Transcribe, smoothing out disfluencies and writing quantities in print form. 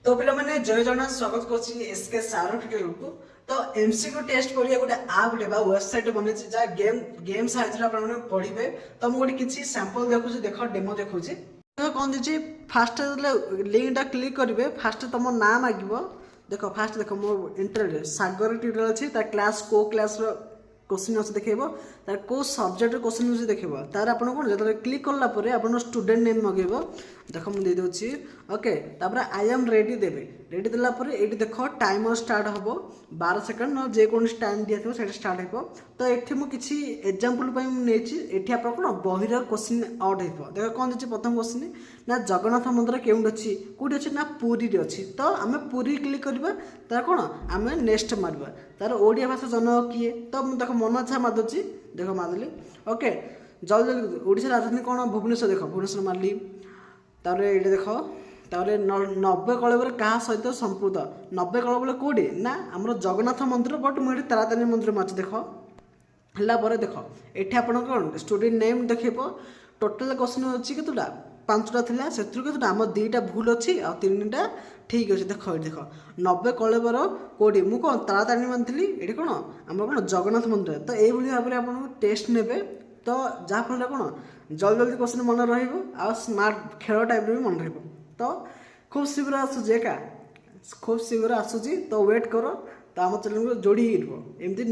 तो पे मैंने जय जगन्नाथ स्वागत कर एसके सार ट्यूटोरियल को। तो एमसीक्यू टेस्ट करिया गोटे आप वेबसाइट बने जहाँ गेम गेम साइज पढ़े। तो मुझे किसी सैंपल देखुची, देख डेमो देखुची। कौन दीजिए फास्ट लिंकटा क्लिक करेंगे। फास्ट तुम ना मांग देख फास्ट देख मो इंटर सागर ट्यूटोरियल अच्छी क्लास को क्लास क्वेश्चन अच्छे देखेब तार को सब्जेक्ट क्वेश्चन अच्छे देखेब तार आप कौन जो क्लिक कलापर आप स्टूडेंट नेम मगेब। देख मुझे देदे ओके तापर आई एम रेडी देवे। रेडी देलापर ये देख टाइमर स्टार्ट हम 12 सेकेंड न जेकोसी टाइम दिया से स्टार्ट हो। तो ये मुझे एग्जांपल नहीं आप कौन बहिर क्वेश्चन आउट हो। देख कौन दीजिए प्रथम क्वेश्चन ना जगन्नाथ मंदिर केउंट अच्छी कौटी अच्छी ना पुरी अच्छी। तो आम पुरी क्लिक करवा तार कौन आम नेक्स्ट मारवा तार ओडिया भाषा जनक किए। तो देख मन इच्छा मारदे देख मारदेली ओके जल्दी जल्दी ओडिशा राजधानी कौन भुवनेश्वर। देख भुवनेश्वर मारली तार ये देख तार 90 कलबर क्या सहित संपूर्ण 90 कलबल कौटी ना आम जगन्नाथ मंदिर बट मुझे तारातारिणी मंदिर मार्च। देख है देख ये आप कौन स्टूडेंट नेम देखेब। टोटाल क्वेश्चन अच्छी केतोटा 5टा थिला से आम 2टा भूल अच्छी आ 3टा ठीक अच्छे। देख ये देख 90 कलबर कौटी मु कौन तारातारिणी मानी ये कौन आम कौन जगन्नाथ मंदिर। तो यही भाव में आप टेस्ट ने तो जहाँफल कौन जल्दी जल्दी क्वेश्चन मन रहा स्मार्ट खेल टाइप भी मन रहा। तो खूब शीघ्र आसूसी एका खूब शीघ्र आसूसी। तो वेट कर तो आम चैनल को जोड़ी एमती।